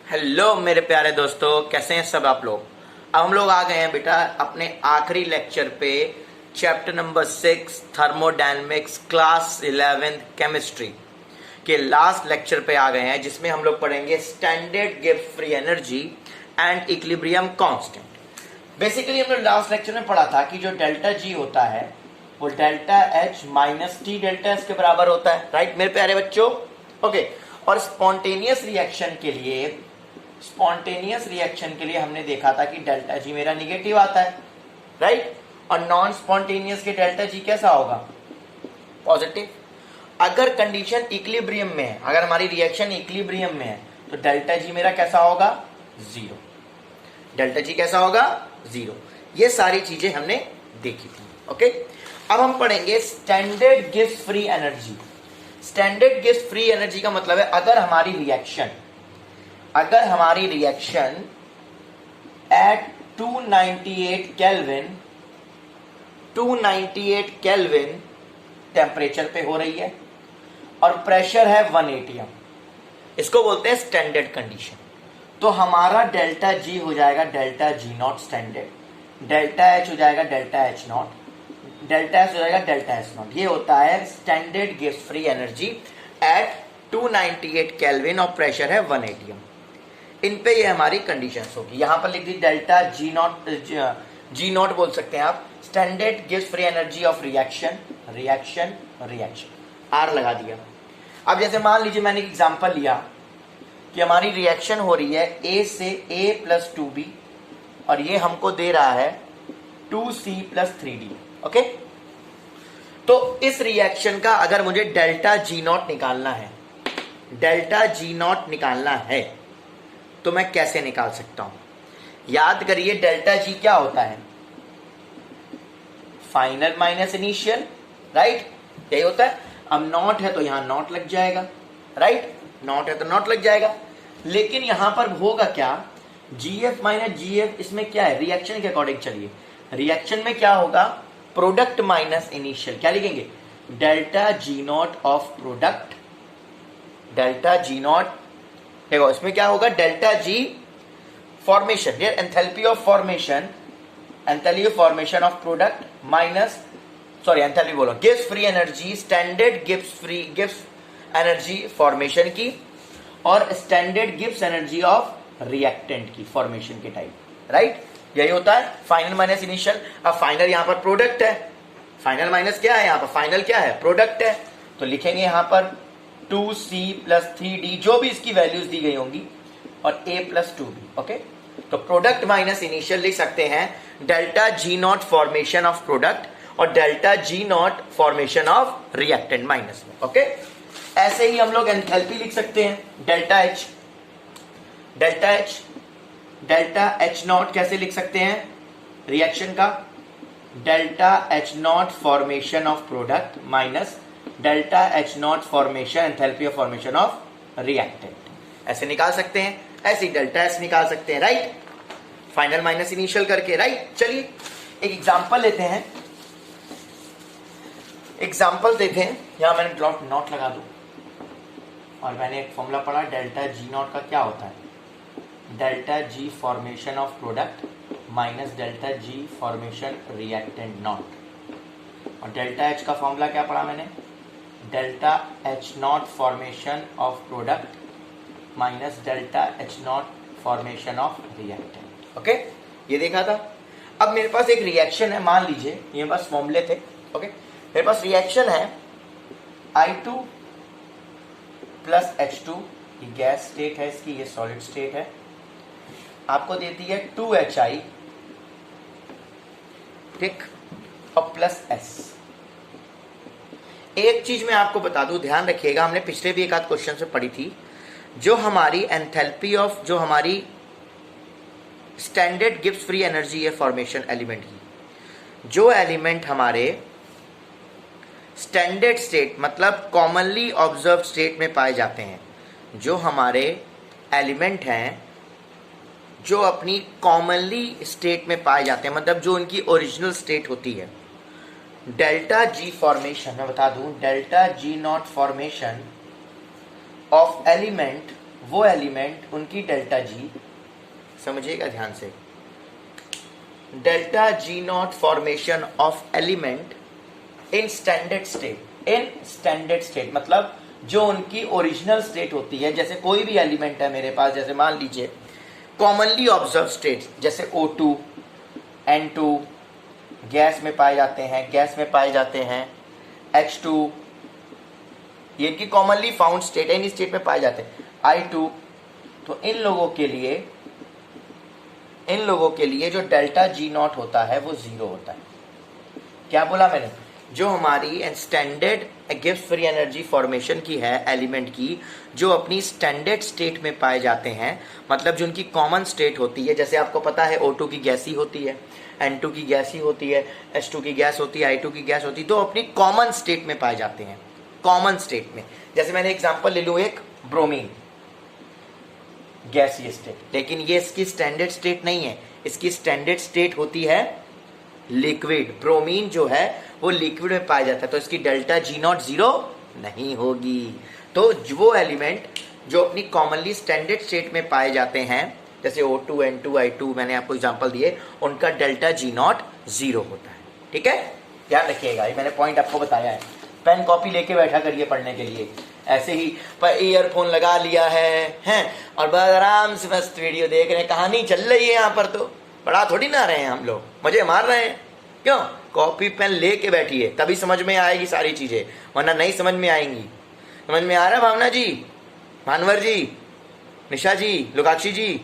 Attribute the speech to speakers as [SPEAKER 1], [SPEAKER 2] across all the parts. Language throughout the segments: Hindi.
[SPEAKER 1] हेलो मेरे प्यारे दोस्तों, कैसे हैं सब आप लोग। अब हम लोग आ गए हैं बेटा अपने आखिरी लेक्चर पे, chapter number 6 thermodynamics class 11 chemistry के लास्ट लेक्चर पे आ गए हैं, जिसमें हम लोग पढ़ेंगे standard Gibbs free energy and equilibrium constant. Basically हम लोग लास्ट लेक्चर में पढ़ा था कि जो डेल्टा जी होता है वो delta H minus T delta S के बराबर होता है, राइट मेरे प्यारे बच्चों। ओके, और स्पॉन्टेनियस रिएक्शन के लिए हमने देखा था कि डेल्टा जी मेरा निगेटिव आता है, राइट। और नॉन स्पॉन्टेनियस के डेल्टा जी कैसा होगा, पॉजिटिव। अगर कंडीशन इक्विलिब्रियम में है, अगर हमारी रिएक्शन इक्विलिब्रियम में है तो डेल्टा जी मेरा कैसा होगा, जीरो। डेल्टा जी कैसा होगा, जीरो। ये सारी चीजें हमने देखी थी। ओके, अब हम पढ़ेंगे standard Gibbs free energy. Standard Gibbs free energy का मतलब है अगर हमारी रिएक्शन एट 298 केल्विन टेम्परेचर पे हो रही है और प्रेशर है 1 atm, इसको बोलते हैं स्टैंडर्ड कंडीशन। तो हमारा डेल्टा जी हो जाएगा delta G not standard, delta H हो जाएगा delta H not, delta S हो जाएगा डेल्टा एस नॉट। ये होता है standard Gibbs free energy at 298 kelvin और प्रेशर है 1 atm। इन पे ये हमारी कंडीशंस होगी। यहां पर लिख दी डेल्टा जी नॉट बोल सकते हैं आप, standard Gibbs free energy of reaction R लगा दिया। अब जैसे मान लीजिए मैंने एक एग्जांपल लिया कि हमारी रिएक्शन हो रही है ए से A प्लस 2B और ये हमको दे रहा है 2C प्लस 3D। ओके, तो इस रिएक्शन का अगर मुझे डेल्टा जी नॉट निकालना है तो मैं कैसे निकाल सकता हूं। याद करिए डेल्टा जी क्या होता है, फाइनल माइनस इनिशियल, राइट, यही होता है। अब नॉट है तो यहां नॉट लग जाएगा, राइट, नॉट है तो नॉट लग जाएगा। लेकिन यहां पर होगा क्या, जीएफ माइनस जीएफ, इसमें क्या है, रिएक्शन के अकॉर्डिंग चलिए। रिएक्शन में क्या होगा, प्रोडक्ट माइनस इनिशियल, क्या लिखेंगे, delta G not of product, delta G not. देखो इसमें क्या होगा, डेल्टा जी फॉर्मेशन, ये enthalpy of formation of product minus, sorry enthalpy बोलो, Gibbs free energy, standard Gibbs energy formation की और standard Gibbs energy of reactant की फॉर्मेशन के टाइप, राइट। यही होता है फाइनल माइनस इनिशियल। अब फाइनल यहां पर प्रोडक्ट है, फाइनल माइनस क्या है, यहां पर फाइनल क्या है, प्रोडक्ट है। तो लिखेंगे यहां पर 2C प्लस 3D, जो भी इसकी वैल्यूज दी गई होंगी, और A प्लस 2B। ओके, तो प्रोडक्ट माइनस इनिशियल लिख सकते हैं delta G not formation of product और delta G not formation of reactant minus में। ओके, ऐसे ही हम लोग एंथैल्पी लिख सकते हैं डेल्टा एच नॉट कैसे लिख सकते हैं, रिएक्शन का delta H not formation of product minus delta H not formation enthalpy of formation of reactant, ऐसे निकाल सकते हैं। ऐसे ही डेल्टा एस निकाल सकते हैं, राइट, फाइनल माइनस इनिशियल करके, राइट। चलिए एक एग्जांपल लेते हैं, यहां मैंने ड्रॉप नॉट लगा दूं और मैंने एक फॉर्मूला पढ़ा, डेल्टा जी नॉट का क्या होता है, delta G formation of product minus delta G formation reactant not, और डेल्टा एच का फॉर्मूला क्या पढ़ा मैंने, delta H not formation of product minus delta H not formation of reactant. Okay, ये देखा था। अब मेरे पास एक रिएक्शन है, मान लीजिए ये मेरे पास फॉर्मूले थे। ओके, मेरे पास रिएक्शन है I2 प्लस H2, ये गैस स्टेट है इसकी, ये सॉलिड स्टेट है, आपको देती है 2HI, ठीक, और प्लस S। एक चीज मैं आपको बता दूं, ध्यान रखिएगा, हमने पिछले भी एक आध क्वेश्चन से पढ़ी थी, जो हमारी एंथैल्पी ऑफ, जो हमारी स्टैंडर्ड गिब्स फ्री एनर्जी है फॉर्मेशन एलिमेंट की, जो एलिमेंट हमारे स्टैंडर्ड स्टेट मतलब कॉमनली ऑब्जर्व स्टेट में पाए जाते हैं, जो हमारे एलिमेंट हैं जो अपनी कॉमनली स्टेट में पाए जाते हैं, मतलब जो उनकी ओरिजिनल स्टेट होती है, डेल्टा जी फॉर्मेशन, मैं बता दूं, delta G not formation of element वो एलिमेंट उनकी डेल्टा जी, समझिएगा ध्यान से, delta G not formation of element in standard state. In standard state मतलब जो उनकी ओरिजिनल स्टेट होती है, जैसे कोई भी एलिमेंट है मेरे पास, जैसे मान लीजिए कॉमनली ऑब्जर्व स्टेट जैसे O2, N2 गैस में पाए जाते हैं, गैस में पाए जाते हैं H2, ये इनकी कॉमनली फाउंड स्टेट है, इन स्टेट में पाए जाते हैं I2। तो इन लोगों के लिए जो डेल्टा जी नॉट होता है वो 0 होता है। क्या बोला मैंने? जो हमारी standard Gibbs free energy formation की है एलिमेंट की, जो अपनी स्टैंडर्ड स्टेट में पाए जाते हैं, मतलब जो उनकी कॉमन स्टेट होती है, जैसे आपको पता है O2 की गैस ही होती है, N2 की गैस ही होती है, H2 की गैस होती है, I2 की गैस होती है, तो अपनी कॉमन स्टेट में पाए जाते हैं। कॉमन स्टेट में, जैसे मैंने एग्जांपल ले लूँ एक ब्रोमीन गैसीय स्टेट, लेकिन ये इसकी स्टैंडर्ड स्टेट नहीं है, इसकी स्टैंडर्ड स्टेट होती है लिक्विड। ब्रोमीन जो है वो लिक्विड में पाया जाता है, तो इसकी डेल्टा जी नॉट 0 नहीं होगी। तो वो एलिमेंट जो अपनी कॉमनली स्टैंडर्ड स्टेट में पाए जाते हैं, जैसे O2, N2, I2 मैंने आपको एग्जांपल दिए, उनका डेल्टा जी नॉट 0 होता है। ठीक है, ध्यान रखिएगा, ये मैंने पॉइंट आपको बताया है। पेन कॉपी लेके बैठा करिए पढ़ने के लिए, ऐसे ही पर ईयरफोन लगा लिया है और बस आराम से मस्त वीडियो देख रहे हैं, कहानी चल रही है यहाँ पर, तो पढ़ा थोड़ी ना रहे हैं हम लोग, मजे मार रहे हैं। क्यों? कॉपी पेन लेके बैठिए, तभी समझ में आएगी सारी चीजें, वरना नहीं समझ में आएंगी। समझ में आ रहा है भावना जी, भानवर जी, निशा जी, लोकाक्षी जी,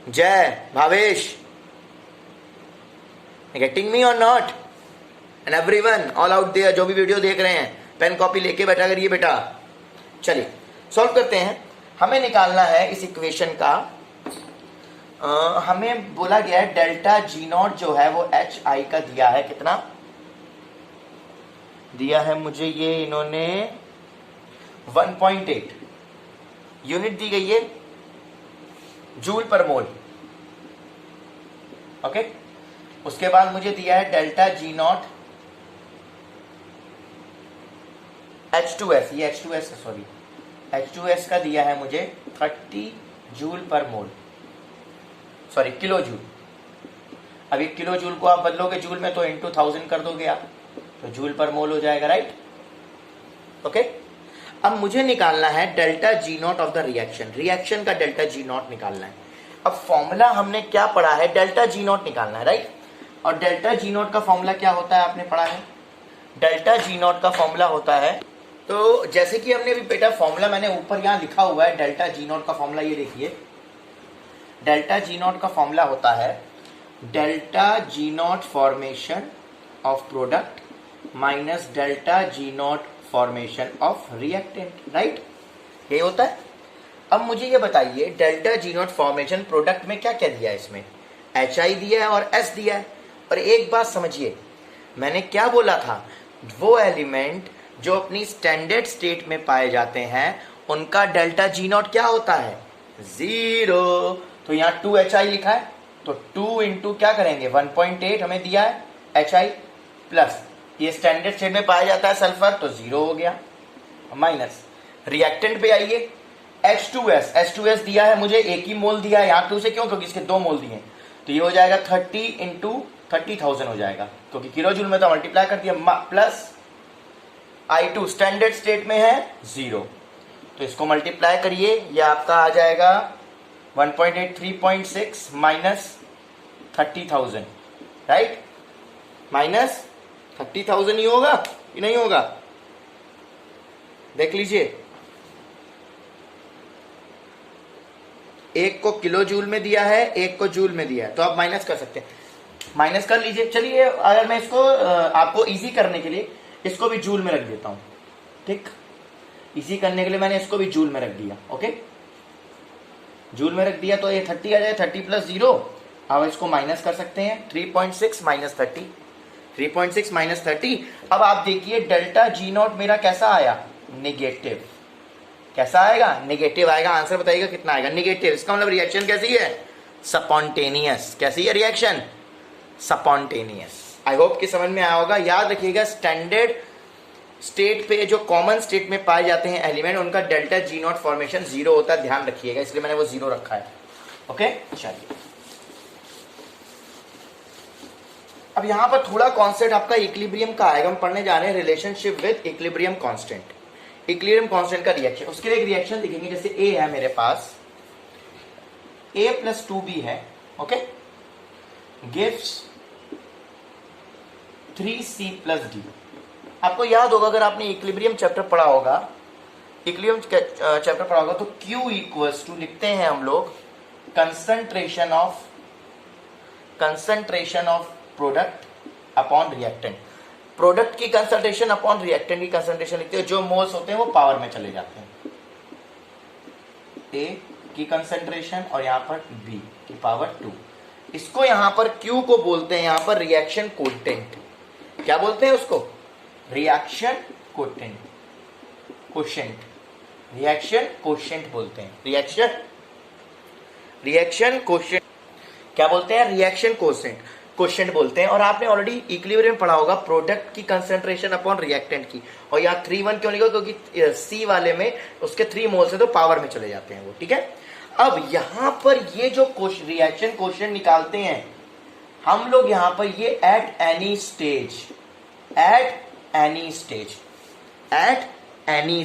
[SPEAKER 1] जय, Bhavesh, getting me or not? And everyone all out there जो भी वीडियो देख रहे हैं, पेन कॉपी लेके बैठा करिए बेटा। चलिए सॉल्व करते हैं। हमें निकालना है इस इक्वेशन का, हमें बोला गया है डेल्टा जी नॉट जो है वो HI का दिया है, कितना दिया है मुझे, ये इन्होंने 1.8 यूनिट दी गई है जूल पर मोल। ओके, उसके बाद मुझे दिया है डेल्टा जी नॉट H2S, ये H2S सॉरी H2S का दिया है मुझे 30 जूल पर मोल, सॉरी किलो जूल। अब ये किलो जूल को आप बदलोगे जूल में तो इंटू 1000 कर दोगे आप, तो जूल पर मोल हो जाएगा, राइट। ओके, अब मुझे निकालना है delta G not of the reaction, reaction का डेल्टा जी नॉट निकालना है। अब फॉर्मूला हमने क्या पढ़ा है, डेल्टा जी नॉट निकालना है, राइट। और डेल्टा जी नॉट का फॉर्मूला क्या होता है, आपने पढ़ा है, डेल्टा जी नॉट का फॉर्मूला होता है, तो जैसे कि हमने अभी बेटा फॉर्मूला मैंने ऊपर यहां लिखा हुआ है, डेल्टा जी नॉट का फॉर्मूला ये देखिए, डेल्टा जी नॉट का फॉर्मूला होता है delta G not formation of product minus delta G not formation of reactant, right, ये होता है। अब मुझे ये बताइए delta G not formation product में क्या क्या दिया है, इसमें HI दिया है और S दिया है। और एक बात समझिए, मैंने क्या बोला था, वो एलिमेंट जो अपनी स्टैंडर्ड स्टेट में पाए जाते हैं उनका डेल्टा जी नॉट क्या होता है, 0। तो यहाँ 2HI लिखा है, तो 2 इंटू क्या करेंगे 1.8 हमें दिया है HI प्लस ये स्टैंडर्ड स्टेट में पाया जाता है सल्फर, तो 0 हो गया, माइनस रिएक्टेंट पे आइए H2S, H2S दिया है मुझे, एक ही मोल दिया है, यहाँ 2 से क्यों, क्योंकि इसके 2 मोल दिए हैं, तो ये हो जाएगा 30 इंटू 30,000 हो जाएगा, क्योंकि किलो जूल में तो मल्टीप्लाई कर दिया, प्लस I2 स्टैंडर्ड स्टेट में है 0, तो इसको मल्टीप्लाई करिए, ये आपका आ जाएगा 1.8 3.6 माइनस 30,000, राइट, माइनस 30,000 ही होगा कि नहीं होगा, देख लीजिए, एक को किलो जूल में दिया है, एक को जूल में दिया है, तो आप माइनस कर सकते हैं, माइनस कर लीजिए। चलिए अगर मैं इसको आपको इजी करने के लिए इसको भी जूल में रख देता हूं, ठीक, इजी करने के लिए मैंने इसको भी जूल में रख दिया, ओके, जूल में रख दिया, तो ये 30 आ जाए, 30 प्लस 0, अब इसको माइनस कर सकते हैं, 3.6 माइनस 30, 3.6 माइनस 30। अब आप देखिए डेल्टा जी नॉट मेरा कैसा आया, निगेटिव, कैसा आएगा, निगेटिव आएगा, आंसर बताइएगा कितना आएगा, निगेटिव। इसका मतलब रिएक्शन कैसी है, स्पॉन्टेनियस, कैसी है रिएक्शन, स्पॉन्टेनियस। आई होप कि समझ में आया होगा। याद रखिएगा स्टैंडर्ड स्टेट पे जो कॉमन स्टेट में पाए जाते हैं एलिमेंट, उनका डेल्टा जी नॉट फॉर्मेशन 0 होता है, ध्यान रखिएगा, इसलिए मैंने वो 0 रखा है। ओके, चलिए अब यहां पर थोड़ा कॉन्सेप्ट आपका इक्विलिब्रियम का आएगा। हम पढ़ने जा रहे हैं relationship with equilibrium constant. Equilibrium constant का रिएक्शन, उसके लिए एक रिएक्शन लिखेंगे। जैसे ए है मेरे पास, a प्लस 2b है, okay, gives 3c plus d। आपको याद होगा, अगर आपने इक्विलिब्रियम चैप्टर पढ़ा होगा, इक्विलिब्रियम चैप्टर पढ़ा होगा, तो Q इक्वल्स टू लिखते हैं हम लोग concentration of product upon reactant. Product की कंसंट्रेशन अपॉन रिएक्टेंट की कंसंट्रेशन लिखते हैं, जो मोल्स होते हैं वो पावर में चले जाते हैं। A की कंसंट्रेशन और यहां पर B की पावर 2। इसको यहां पर Q को बोलते हैं यहां पर रिएक्शन कोएफिशिएंट। क्या बोलते हैं उसको? रिएक्शन कोएफिशिएंट, रिएक्शन कोएफिशिएंट बोलते हैं। रिएक्शन कोएफिशिएंट क्या बोलते हैं? रिएक्शन कोएफिशिएंट बोलते हैं। और आपने ऑलरेडी इक्विलिब्रियम पढ़ा होगा, प्रोडक्ट की कंसंट्रेशन अपॉन रिएक्टेंट की। और यहाँ 3-1 क्यों लिखा? क्योंकि सी वाले में उसके 3 मोल्स है तो पावर में चले जाते हैं वो, ठीक है। अब यहां पर ये जो रिएक्शन कोएफिशिएंट निकालते हैं हम लोग, यहां पर ये एट एनी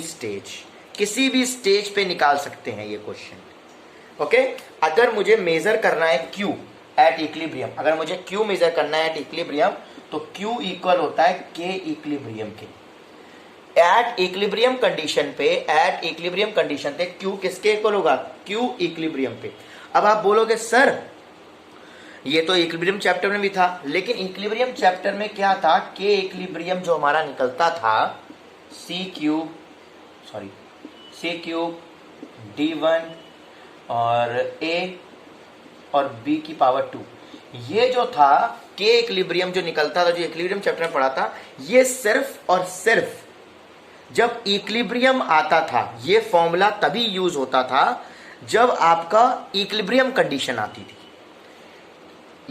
[SPEAKER 1] स्टेज किसी भी स्टेज पे निकाल सकते हैं ये क्वेश्चन। ओके, अगर मुझे मेजर करना है Q एट इक्विलिब्रियम, अगर मुझे Q मेजर करना है एट इक्विलिब्रियम, तो Q इक्वल होता है K इक्विलिब्रियम के। एट इक्विलिब्रियम कंडीशन पे Q किसके इक्वल होगा? Q इक्विलिब्रियम पे। अब आप बोलोगे सर ये तो इक्विलिब्रियम चैप्टर में भी था, लेकिन इक्विलिब्रियम चैप्टर में क्या था? K इक्विलिब्रियम जो हमारा निकलता था C क्यूब D1 और A और B की पावर 2, ये जो था K इक्विलिब्रियम जो निकलता था, जो इक्विलिब्रियम चैप्टर में पढ़ा था, ये सिर्फ और सिर्फ जब इक्विलिब्रियम आता था, ये फॉर्मूला तभी यूज होता था जब आपका इक्विलिब्रियम कंडीशन आती थी।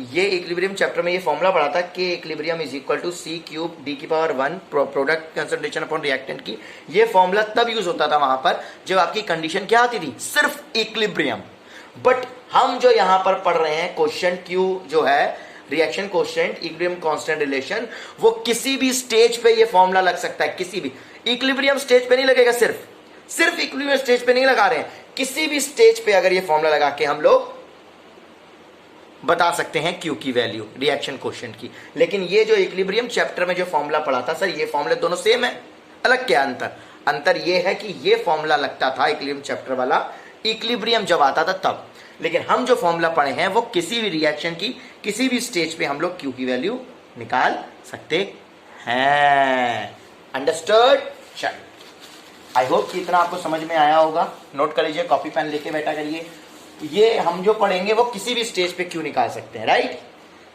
[SPEAKER 1] ये इक्विलिब्रियम चैप्टर में ये फॉर्मूला पढ़ा था, K equilibrium is equal to C cube D की power 1 product concentration upon reactant की। ये फॉर्मूला तब यूज होता था वहां पर जब आपकी कंडीशन क्या आती थी? सिर्फ इक्विलिब्रियम। बट हम जो यहां पर पढ़ रहे हैं क्वेश्चन Q जो है reaction coefficient equilibrium constant relation, वो किसी भी स्टेज पे ये फॉर्मूला लग सकता है। किसी भी इक्विलिब्रियम स्टेज पे नहीं लगेगा, सिर्फ इक्विलिब्रियम स्टेज पे नहीं लगा रहे हैं, किसी भी स्टेज पे अगर ये फॉर्मूला लगा के हम लोग बता सकते हैं Q की वैल्यू रिएक्शन कोएफिशिएंट की। लेकिन ये जो इक्विलिब्रियम चैप्टर में जो फॉर्मूला पढ़ा था, सर ये फॉर्मूले दोनों सेम है, अलग क्या अंतर ये है कि ये फॉर्मूला लगता था इक्विलिब्रियम चैप्टर वाला इक्विलिब्रियम जब आता था तब, लेकिन हम जो फॉर्मूला पढ़े हैं वो किसी भी रिएक्शन की किसी भी स्टेज पे हम लोग Q की वैल्यू निकाल सकते हैं। अंडरस्टूड? चलिए, आई होप कि इतना आपको समझ में आया होगा। नोट कर लीजिए, कॉपी पेन लेके बैठा करिए। ये हम जो पढ़ेंगे वो किसी भी स्टेज पे Q निकाल सकते हैं, राइट।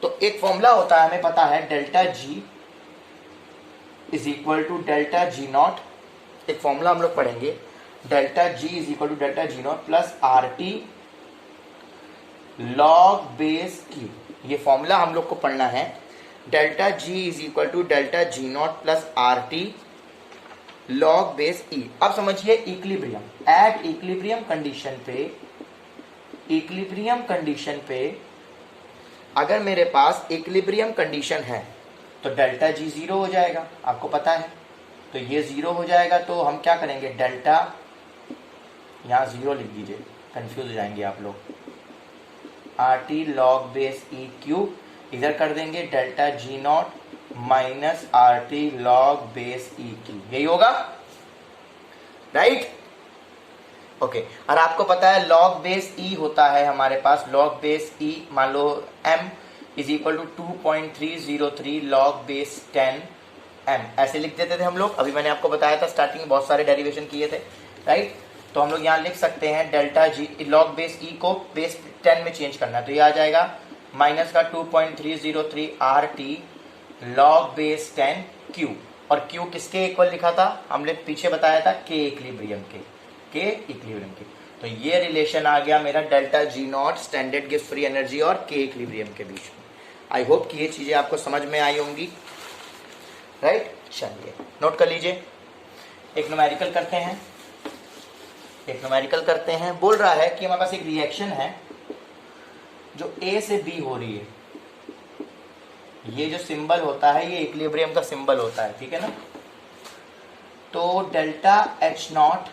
[SPEAKER 1] तो एक फॉर्मूला होता है, हमें पता है, delta G is equal to delta G naught. एक फॉर्मूला हम लोग पढ़ेंगे, delta G is equal to delta G naught plus RT log base Q। ये फॉर्मूला हम लोग को पढ़ना है, delta G is equal to delta G naught plus RT log base E। अब समझिए इक्विलिब्रियम, एट इक्विलिब्रियम कंडीशन पे अगर मेरे पास इक्विलिब्रियम कंडीशन है तो डेल्टा G 0 हो जाएगा, आपको पता है। तो ये 0 हो जाएगा, तो हम क्या करेंगे, डेल्टा, यहां 0 लिख दीजिए, कंफ्यूज हो जाएंगे आप लोग, RT log base E cube, इधर कर देंगे delta G not minus RT log base E cube, यही होगा, राइट। ओके, और आपको पता है लॉग बेस E होता है हमारे पास, लॉग बेस E मान लो M is equal to 2.303 log base 10 M, ऐसे लिख देते थे हम लोग। अभी मैंने आपको बताया था स्टार्टिंग में बहुत सारे डेरिवेशन किए थे, राइट। तो हम लोग यहाँ लिख सकते हैं delta G log base E को बेस 10 में चेंज करना है, तो ये आ जाएगा माइनस का 2.303 RT लॉग बेस 10 Q। और Q किसके इक्वल लिखा था हमने पीछे बताया था? K इक्विलिब्रियम के, तो ये रिलेशन आ गया मेरा delta G not standard gives free energy और K इक्विलिब्रियम के बीच में। आई होप कि ये चीजें आपको समझ में आई होंगी, राइट। चलिए नोट कर लीजिए, एक न्यूमेरिकल करते हैं। बोल रहा है कि हमारे पास एक रिएक्शन है जो ए से बी हो रही है। ये जो सिंबल होता है ये इक्विलिब्रियम का सिंबल होता है, ठीक है ना। तो डेल्टा एच नॉट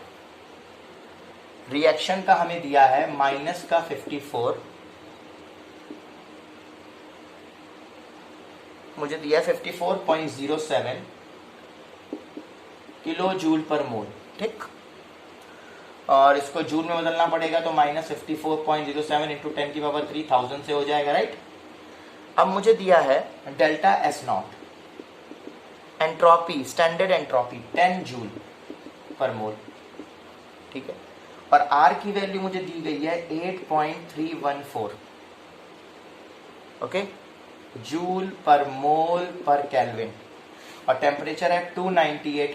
[SPEAKER 1] रिएक्शन का हमें दिया है माइनस का 54, मुझे दिया है 54.07 किलो जूल पर मोल, ठीक। और इसको जूल में बदलना पड़ेगा तो माइनस 54.07 इंटू 10 की पावर 3 1000 से हो जाएगा, राइट। अब मुझे दिया है delta S not, entropy, standard entropy 10 joule per mole, ठीक है। और आर की वैल्यू मुझे दी गई है 8.314, ओके, जूल पर मोल पर केल्विन। और टेम्परेचर है 298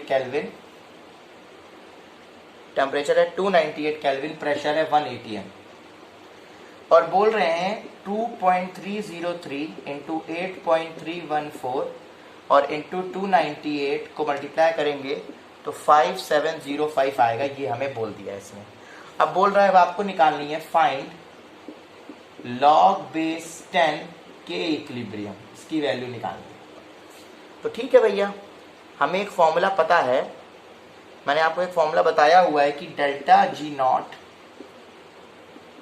[SPEAKER 1] केल्विन, प्रेशर है 1 atm। और बोल रहे हैं 2.303 इंटू 8.314 और इंटू 298 को मल्टीप्लाई करेंगे तो 5705 आएगा, ये हमें बोल दिया है इसमें। अब बोल रहा है अब आपको निकालनी है फाइंड लॉग बेस 10 के इक्विलिब्रियम, इसकी वैल्यू निकालनी है। तो ठीक है भैया, हमें एक फॉर्मूला पता है, मैंने आपको एक फॉर्मूला बताया हुआ है कि delta G naught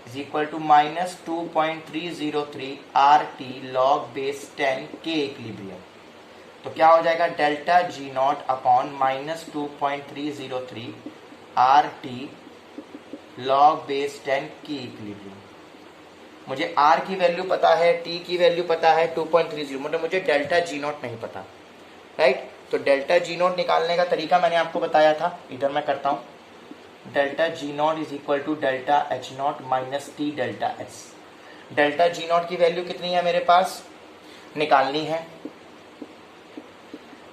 [SPEAKER 1] is equal to minus 2.303 R T log base 10 के इक्विलिब्रियम। तो क्या हो जाएगा, delta G naught upon minus 2.303 R T log base 10 की इक्विलिब्रियम। मुझे आर की वैल्यू पता है, टी की वैल्यू पता है 2.30, मतलब मुझे डेल्टा जी नॉट नहीं पता, राइट। तो डेल्टा जी नॉट निकालने का तरीका मैंने आपको बताया था, इधर मैं करता हूं। Delta G naught is equal to delta H naught minus T delta S. Delta G naught की वैल्यू कितनी है मेरे पास, निकालनी है।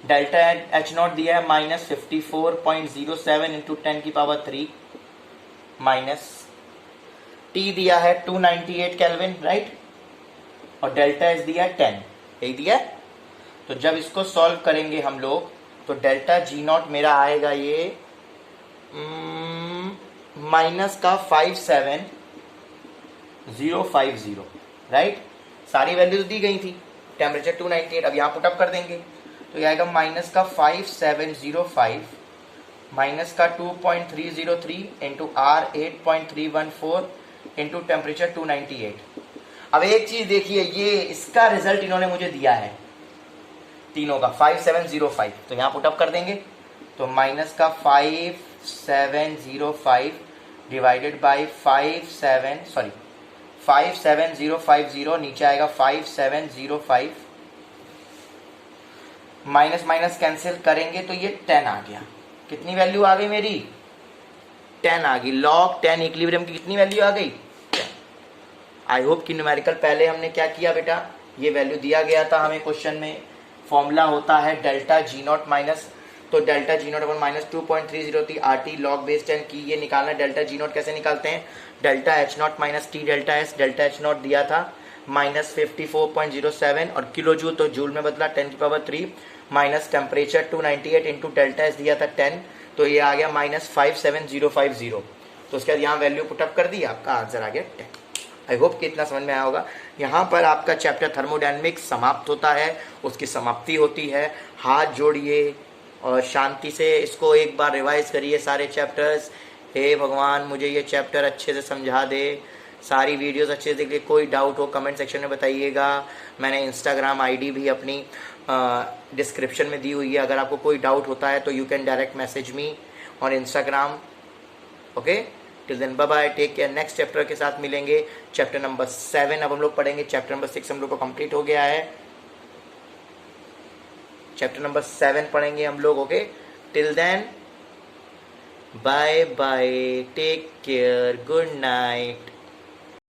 [SPEAKER 1] डेल्टा एच नॉट दिया है माइनस 54.07 इंटू 10 की पावर 3 माइनस टी दिया है 298 केल्विन, राइट। और डेल्टा एस दिया है 10, यही दिया है। तो जब इसको सॉल्व करेंगे हम लोग तो डेल्टा जी नॉट मेरा आएगा ये माइनस का 57050, राइट। सारी वैल्यूज दी गई थी, टेम्परेचर 298, अब यहाँ पुटअप कर देंगे तो ये आएगा माइनस का 5705 माइनस का 2.303 इंटू आर 8.314 इंटू टेम्परेचर 298। अब एक चीज देखिए, ये इसका रिजल्ट इन्होंने मुझे दिया है तीनों का 5705, तो यहाँ पुटअप कर देंगे तो माइनस का 5705 डिवाइडेड बाई 57050, नीचे आएगा 5705, माइनस माइनस कैंसिल करेंगे तो ये 10 आ गया। कितनी वैल्यू आ गई मेरी, 10 आ गई। लॉग 10 इक्विलिब्रियम की कितनी वैल्यू आ गई, 10। आई होप कि न्यूमेरिकल पहले हमने क्या किया बेटा, ये वैल्यू दिया गया था हमें क्वेश्चन में, फॉर्मूला होता है डेल्टा जी नॉट माइनस, तो delta G not upon minus 2.303 R T log base 10 की, ये निकालना। डेल्टा जी नॉट कैसे निकालते हैं, delta H naught minus T delta S. Delta H not दिया था माइनस 54.07 और किलो जूल तो जूल में बदला 10 की power 3 minus temperature 298 into delta S दिया था 10, तो ये आ गया माइनस 57050। तो उसके बाद यहाँ वैल्यू पुटअप कर दी, आपका आंसर आ गया 10। आई होप कि इतना समझ में आया होगा। यहाँ पर आपका चैप्टर थर्मोडायनेमिक्स समाप्त होता है, उसकी समाप्ति होती है। हाथ जोड़िए और शांति से इसको एक बार रिवाइज करिए सारे चैप्टर्स। हे भगवान मुझे ये चैप्टर अच्छे से समझा दे, सारी वीडियोस अच्छे से देखिए। कोई डाउट हो कमेंट सेक्शन में बताइएगा। मैंने इंस्टाग्राम आईडी भी अपनी डिस्क्रिप्शन में दी हुई है, अगर आपको कोई डाउट होता है तो you can direct message me on Instagram. Okay, till then bye bye, take care. Next chapter के साथ मिलेंगे, चैप्टर नंबर 7 अब हम लोग पढ़ेंगे। चैप्टर नंबर 6 हम लोग को कंप्लीट हो गया है, चैप्टर नंबर 7 पढ़ेंगे हम लोग। Okay, till then bye bye, take care, good night.